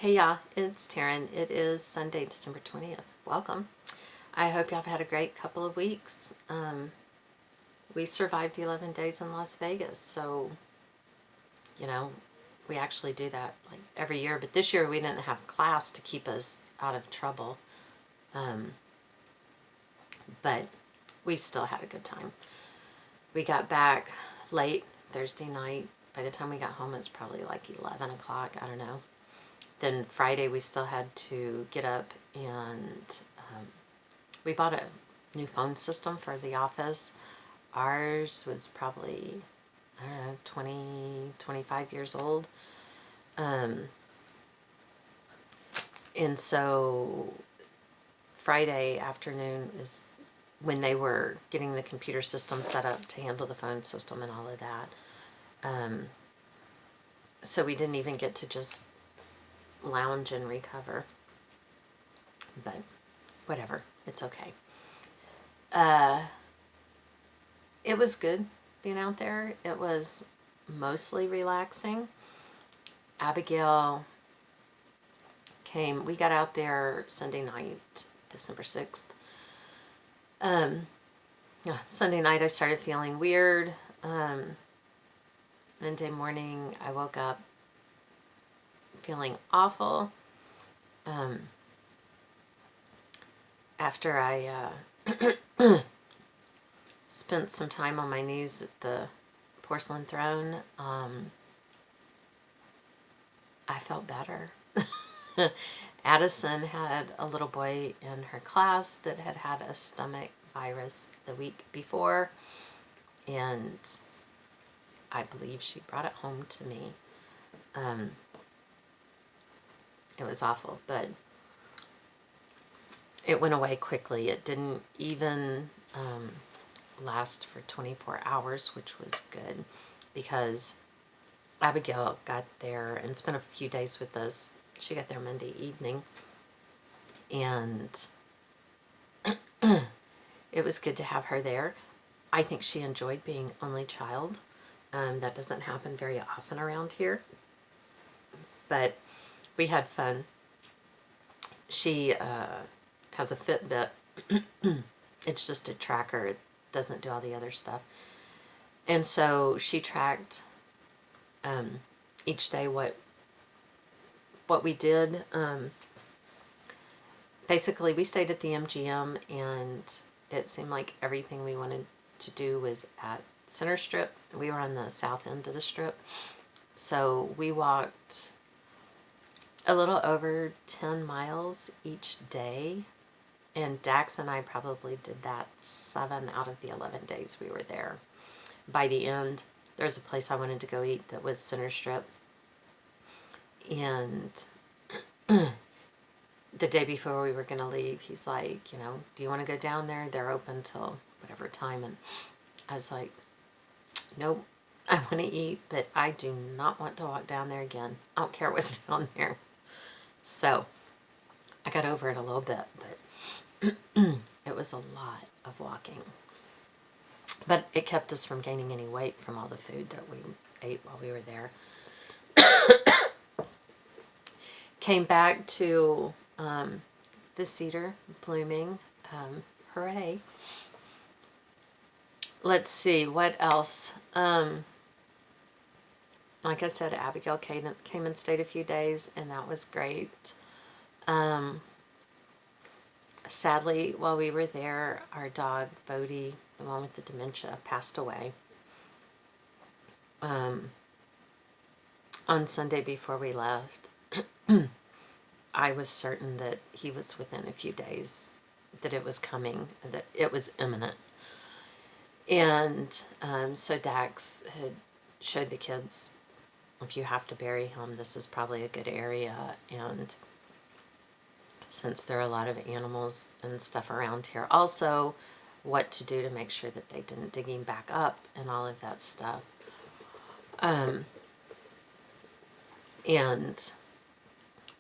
Hey y'all, it's Taryn. It is Sunday, December 20th. Welcome. I hope y'all have had a great couple of weeks. We survived 11 days in Las Vegas, so, you know, we actually do that like every year. But this year we didn't have class to keep us out of trouble. But we still had a good time. We got back late Thursday night. By the time we got home, it was probably like 11 o'clock. I don't know. Then Friday we still had to get up and we bought a new phone system for the office. Ours was probably, I don't know, 20, 25 years old. And so Friday afternoon is when they were getting the computer system set up to handle the phone system and all of that. So we didn't even get to just lounge and recover. But whatever, it's okay. It was good being out there. It was mostly relaxing. Abigail came, we got out there Sunday night, December 6th. Sunday night I started feeling weird. Monday morning I woke up feeling awful. After I spent some time on my knees at the porcelain throne, I felt better. Addison had a little boy in her class that had had a stomach virus the week before, and I believe she brought it home to me. It was awful, but it went away quickly. It didn't even last for 24 hours, which was good because Abigail got there and spent a few days with us. She got there Monday evening, and it was good to have her there. I think she enjoyed being only child. That doesn't happen very often around here, but we had fun. She has a Fitbit. It's just a tracker. It doesn't do all the other stuff. And so she tracked each day what we did. Basically, we stayed at the MGM, and it seemed like everything we wanted to do was at Center Strip. We were on the south end of the strip. So we walked a little over 10 miles each day. And Dax and I probably did that 7 out of the 11 days we were there. By the end, there's a place I wanted to go eat that was Center Strip. And the day before we were going to leave, he's like, do you want to go down there? They're open till whatever time. And I was like, nope, I want to eat, but I do not want to walk down there again. I don't care what's down there. So I got over it a little bit, but it was a lot of walking. But it kept us from gaining any weight from all the food that we ate while we were there. Came back to the cedar blooming. Hooray. Let's see, what else? Like I said, Abigail came and stayed a few days, and that was great. Sadly, while we were there, our dog, Bodie, the one with the dementia, passed away. On Sunday before we left, I was certain that he was within a few days, that it was coming, that it was imminent. And so Dax had showed the kids, if you have to bury him, this is probably a good area. And since there are a lot of animals and stuff around here, also what to do to make sure that they didn't dig him back up and all of that stuff. And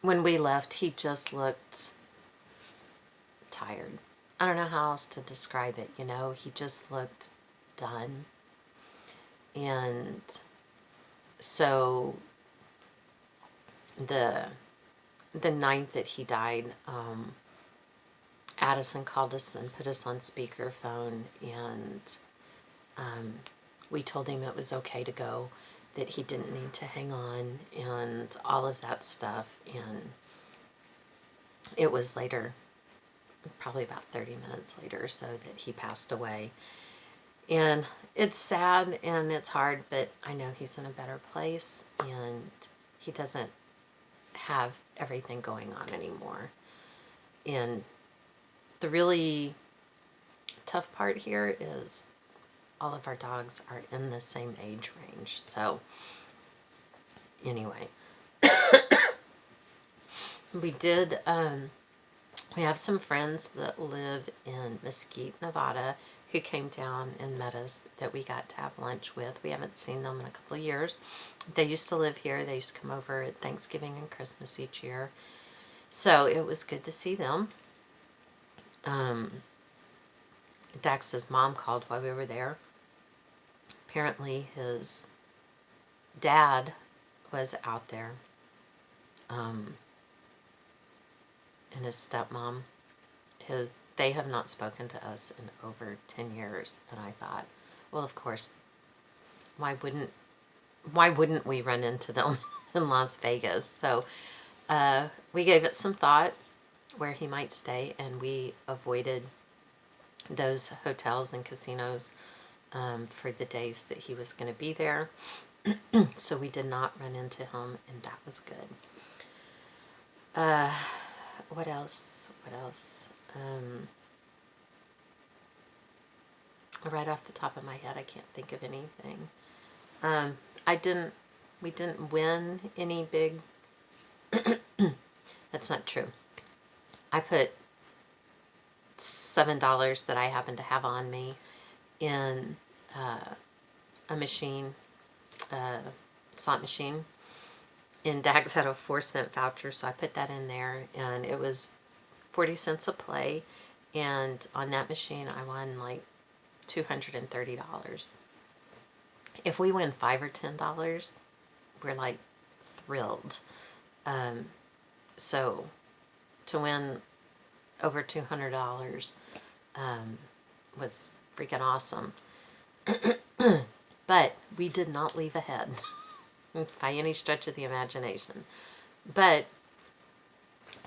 when we left, he just looked tired. I don't know how else to describe it, he just looked done. And so the the night that he died, Addison called us and put us on speakerphone, and we told him it was okay to go, that he didn't need to hang on, and all of that stuff. And it was later, probably about 30 minutes later or so, that he passed away. And it's sad and it's hard, but I know he's in a better place, and he doesn't have everything going on anymore. And the really tough part here is all of our dogs are in the same age range. So anyway, we did, we have some friends that live in Mesquite, Nevada, who came down and met us that we got to have lunch with. We haven't seen them in a couple of years. They used to live here. They used to come over at Thanksgiving and Christmas each year. So it was good to see them. Dax's mom called while we were there. Apparently his dad was out there. And his stepmom, they have not spoken to us in over 10 years. And I thought, well, of course, why wouldn't we run into them in Las Vegas? So we gave it some thought where he might stay, and we avoided those hotels and casinos for the days that he was going to be there. So we did not run into him, and that was good. What else? Right off the top of my head, I can't think of anything. We didn't win any big, that's not true. I put $7 that I happen to have on me in a machine, slot machine. And Dax had a 4-cent voucher, so I put that in there, and it was 40 cents a play. And on that machine, I won like $230. If we win $5 or $10, we're like thrilled. So to win over $200 was freaking awesome. But we did not leave ahead by any stretch of the imagination. But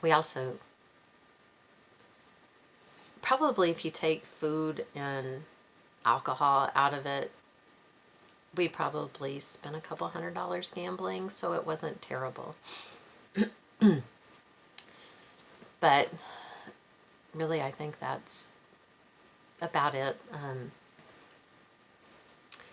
we also, probably if you take food and alcohol out of it, we probably spent a couple $100 gambling, so it wasn't terrible. But really, I think that's about it.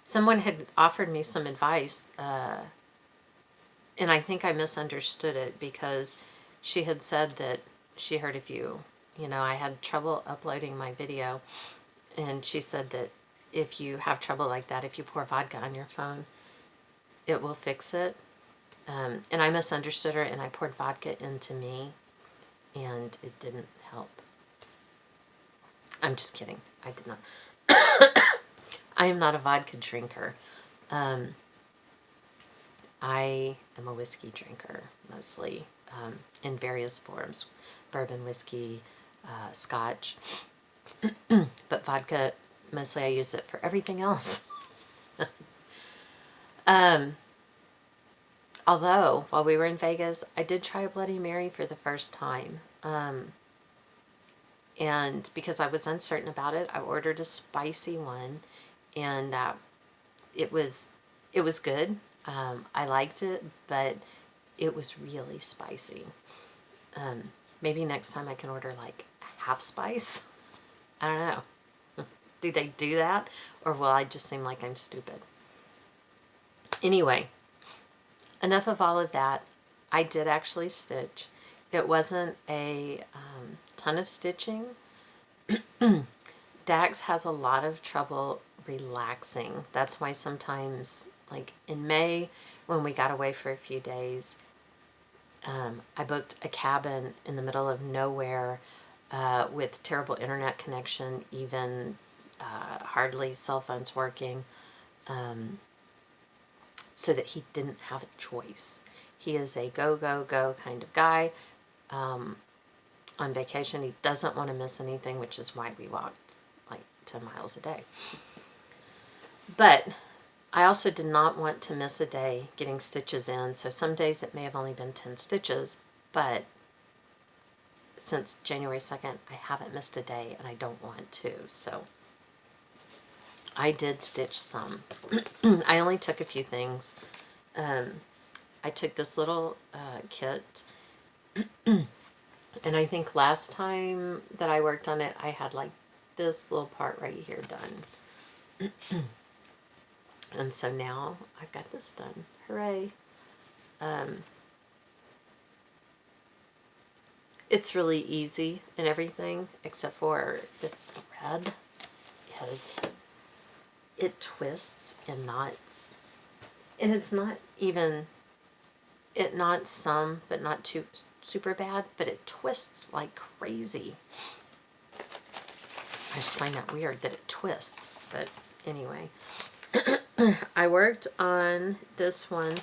Someone had offered me some advice, and I think I misunderstood it, because she had said that she heard of you. I had trouble uploading my video, and she said that if you have trouble like that, if you pour vodka on your phone, it will fix it. And I misunderstood her, and I poured vodka into me, and it didn't help. I'm just kidding. I did not. I am not a vodka drinker. I am a whiskey drinker, mostly, in various forms. Bourbon, whiskey, scotch. But vodka, mostly I use it for everything else. Although, while we were in Vegas, I did try a Bloody Mary for the first time. And because I was uncertain about it, I ordered a spicy one, and it was good. I liked it, but it was really spicy. Maybe next time I can order like half spice. I don't know. Do they do that? Or will I just seem like I'm stupid? Anyway, enough of all of that. I did actually stitch. It wasn't a ton of stitching. Dax has a lot of trouble relaxing. That's why sometimes, like in May, when we got away for a few days, I booked a cabin in the middle of nowhere with terrible internet connection, even hardly cell phones working, so that he didn't have a choice. He is a go, go, go kind of guy. on vacation. He doesn't want to miss anything, which is why we walked like 10 miles a day. But I also did not want to miss a day getting stitches in. So some days it may have only been 10 stitches, but since January 2nd, I haven't missed a day and I don't want to. So I did stitch some. I only took a few things. I took this little kit, and I think last time that I worked on it, I had like this little part right here done. And so now I've got this done. Hooray. It's really easy and everything, except for the thread is, it twists and knots. And it's not even, it knots some, but not too super bad, but it twists like crazy. I just find that weird that it twists, but anyway. I worked on this one,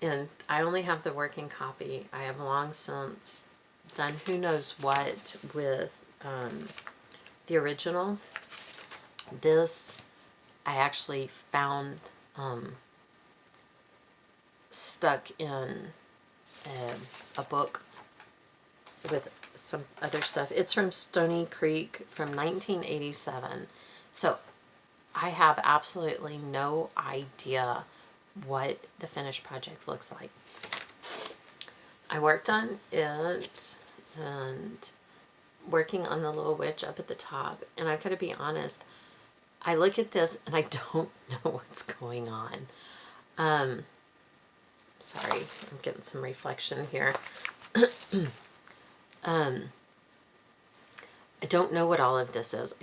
and I only have the working copy. I have long since done who knows what with the original. This I actually found stuck in a book with some other stuff. It's from Stony Creek from 1987. So I have absolutely no idea what the finished project looks like. I worked on it and working on the little witch up at the top, and I've got to be honest, I look at this and I don't know what's going on. Sorry, I'm getting some reflection here. I don't know what all of this is.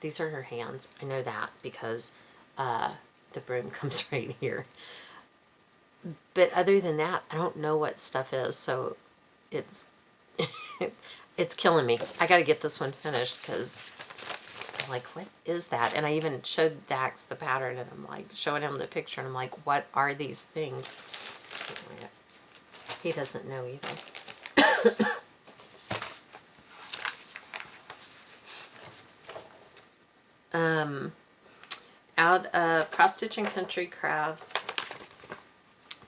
These are her hands. I know that because the broom comes right here. But other than that, I don't know what stuff is, so it's it's killing me. I got to get this one finished because I'm like, what is that? And I even showed Dax the pattern, and I'm like, showing him the picture, and I'm like, what are these things? He doesn't know either. Out of Cross Stitch and Country Crafts.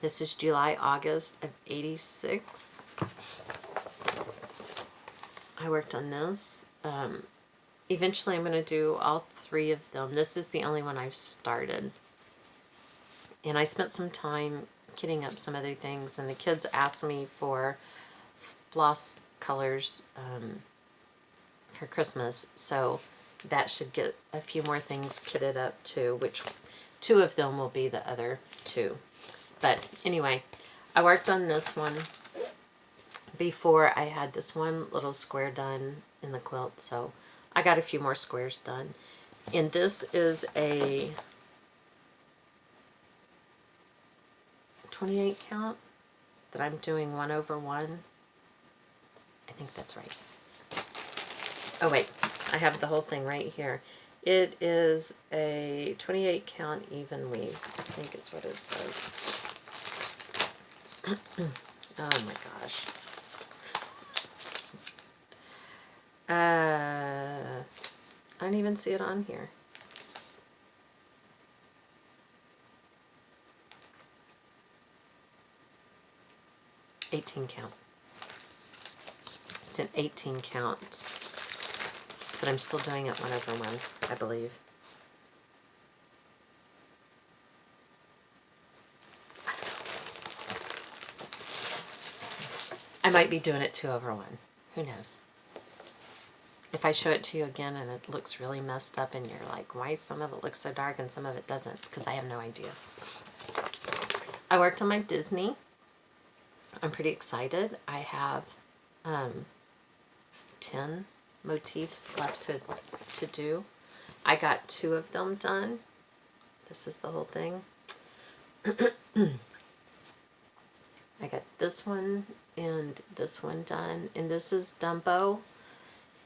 This is July, August of 86. I worked on this. Eventually I'm going to do all 3 of them. This is the only one I've started. And I spent some time kitting up some other things, and the kids asked me for floss colors for Christmas. So that should get a few more things kitted up too, which 2 of them will be the other 2. But anyway, I worked on this one before I had this one little square done in the quilt, so I got a few more squares done. And this is a 28 count that I'm doing 1/1. I think that's right. Oh wait, I have the whole thing right here. It is a 28 count even weave. I think it's what it says. Oh my gosh. I don't even see it on here. $18 count. It's an 18 count. But I'm still doing it 1/1, I believe. I might be doing it 2/1. Who knows? If I show it to you again and it looks really messed up and you're like, why some of it looks so dark and some of it doesn't? It's because I have no idea. I worked on my Disney. I'm pretty excited. I have 10 motifs left to do. I got 2 of them done. This is the whole thing. I got this one and this one done, and this is Dumbo.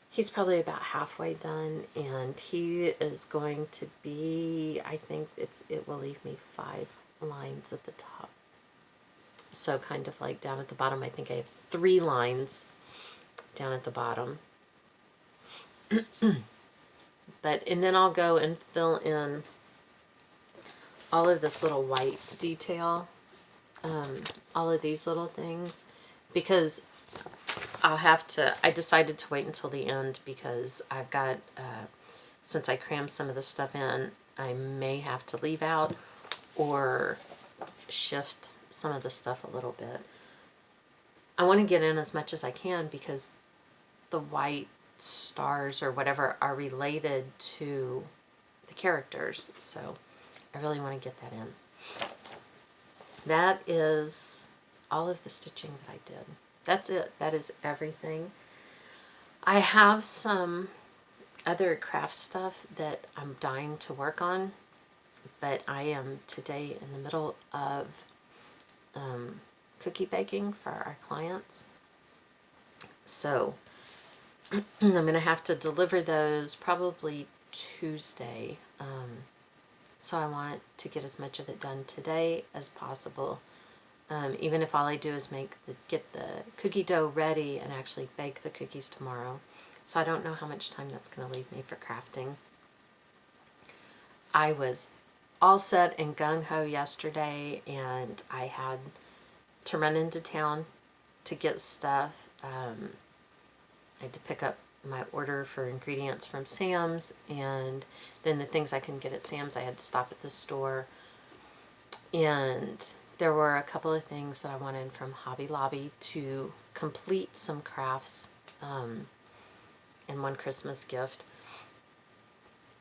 He's probably about halfway done, and he is going to be, I think it will leave me 5 lines at the top. So kind of like down at the bottom, I think I have 3 lines down at the bottom. And then I'll go and fill in all of this little white detail, all of these little things, because I decided to wait until the end because I've got, since I crammed some of the stuff in, I may have to leave out or shift some of the stuff a little bit. I want to get in as much as I can because the white stars or whatever are related to the characters, so I really want to get that in. That is all of the stitching that I did. That's it. That is everything. I have some other craft stuff that I'm dying to work on, but I am today in the middle of cookie baking for our clients. So I'm going to have to deliver those probably Tuesday. So I want to get as much of it done today as possible. Even if all I do is get the cookie dough ready and actually bake the cookies tomorrow. So I don't know how much time that's going to leave me for crafting. I was all set and gung-ho yesterday, and I had to run into town to get stuff. I had to pick up my order for ingredients from Sam's, and then the things I couldn't get at Sam's, I had to stop at the store. And there were a couple of things that I wanted from Hobby Lobby to complete some crafts and one Christmas gift.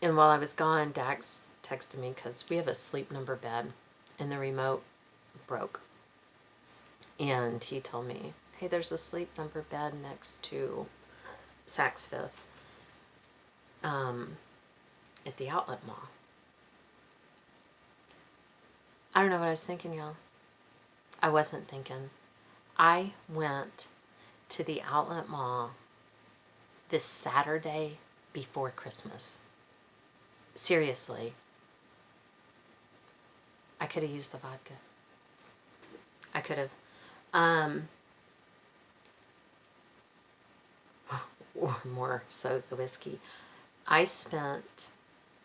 And while I was gone, Dax texted me because we have a Sleep Number bed and the remote broke. And he told me, hey, there's a Sleep Number bed next to Saks Fifth at the outlet mall. I don't know what I was thinking, y'all. I wasn't thinking. I went to the outlet mall this Saturday before Christmas. Seriously. I could have used the vodka. I could have. Or more so the whiskey. I spent,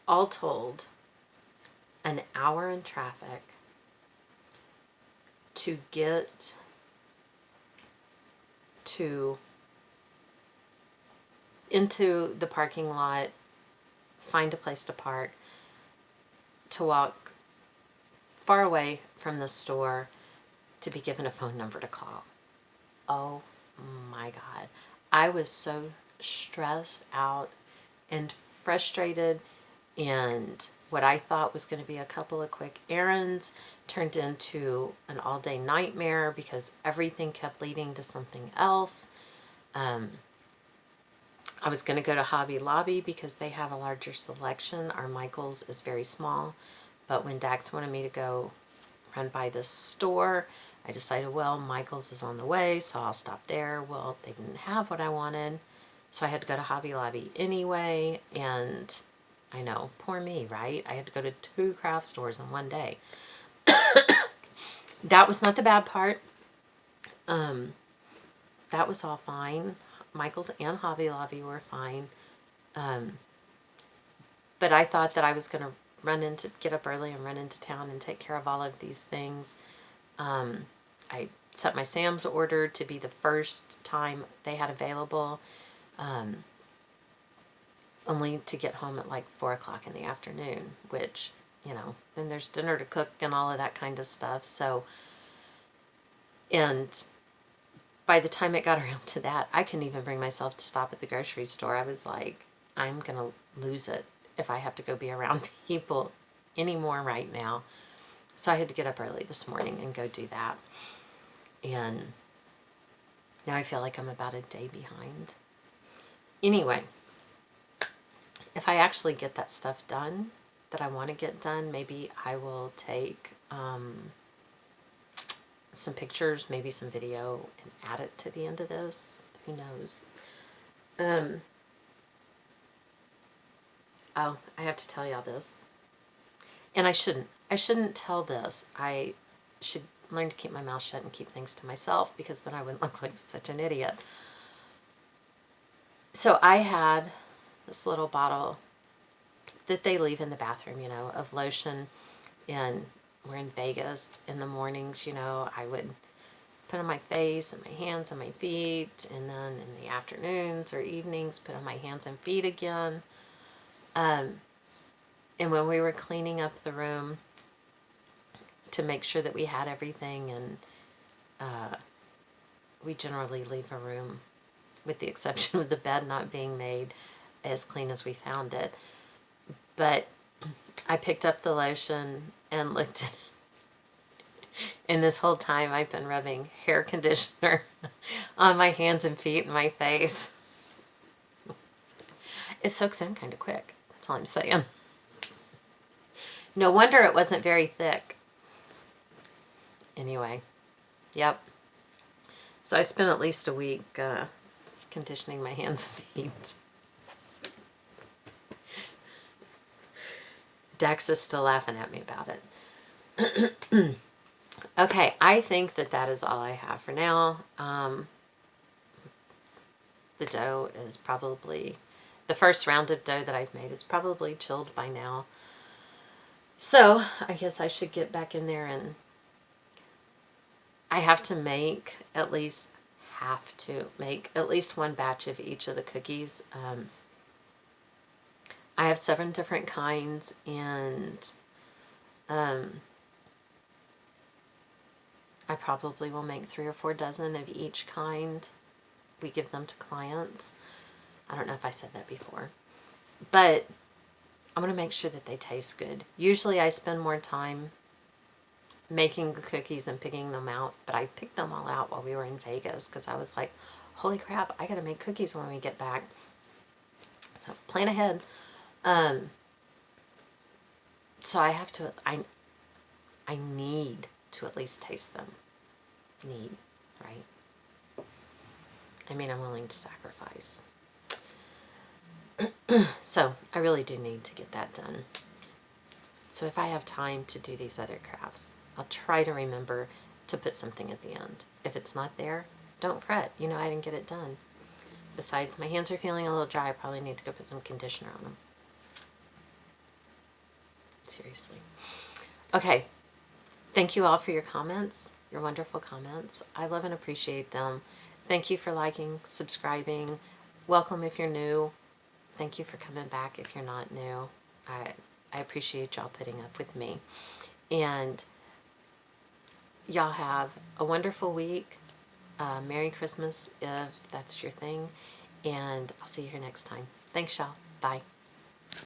all told, an hour in traffic to get into the parking lot, find a place to park, to walk far away from the store, to be given a phone number to call. Oh my God. I was so stressed out and frustrated, and what I thought was going to be a couple of quick errands turned into an all-day nightmare because everything kept leading to something else. I was going to go to Hobby Lobby because they have a larger selection. Our Michael's is very small, but when Dax wanted me to go run by this store, I decided, well, Michael's is on the way, so I'll stop there. Well, they didn't have what I wanted, so I had to go to Hobby Lobby anyway, and I know, poor me, right? I had to go to 2 craft stores in one day. That was not the bad part. That was all fine. Michael's and Hobby Lobby were fine. But I thought that I was going to get up early and run into town and take care of all of these things. I set my Sam's order to be the first time they had available, only to get home at like 4 o'clock in the afternoon, which, then there's dinner to cook and all of that kind of stuff. So, and by the time it got around to that, I couldn't even bring myself to stop at the grocery store. I was like, I'm going to lose it if I have to go be around people anymore right now. So I had to get up early this morning and go do that. And now I feel like I'm about a day behind. Anyway, if I actually get that stuff done that I want to get done, maybe I will take some pictures, maybe some video, and add it to the end of this. Who knows? Oh, I have to tell y'all this. And I shouldn't tell this. I should learned to keep my mouth shut and keep things to myself, because then I wouldn't look like such an idiot. So I had this little bottle that they leave in the bathroom, of lotion. And we're in Vegas in the mornings, I would put on my face and my hands and my feet. And then in the afternoons or evenings, put on my hands and feet again. And when we were cleaning up the room to make sure that we had everything, and we generally leave a room, with the exception of the bed not being made, as clean as we found it. But I picked up the lotion and looked at it. And this whole time I've been rubbing hair conditioner on my hands and feet and my face. It soaks in kind of quick. That's all I'm saying. No wonder it wasn't very thick. Anyway, yep. So I spent at least a week conditioning my hands and feet. Dex is still laughing at me about it. Okay, I think that is all I have for now. The dough is probably, the first round of dough that I've made is probably chilled by now. So I guess I should get back in there, and I have to make at least one batch of each of the cookies. I have 7 different kinds, and I probably will make 3 or 4 dozen of each kind. We give them to clients. I don't know if I said that before, but I'm going to make sure that they taste good. Usually I spend more time making the cookies and picking them out, but I picked them all out while we were in Vegas, because I was like, holy crap, I got to make cookies when we get back. So plan ahead. So I have to, I need to at least taste them. Need, right? I mean, I'm willing to sacrifice. So I really do need to get that done. So if I have time to do these other crafts, I'll try to remember to put something at the end. If it's not there, don't fret. I didn't get it done. Besides, my hands are feeling a little dry. I probably need to go put some conditioner on them. Seriously. Okay. Thank you all for your comments, your wonderful comments. I love and appreciate them. Thank you for liking, subscribing. Welcome if you're new. Thank you for coming back if you're not new. I appreciate y'all putting up with me. And y'all have a wonderful week. Merry Christmas if that's your thing. And I'll see you here next time. Thanks, y'all. Bye.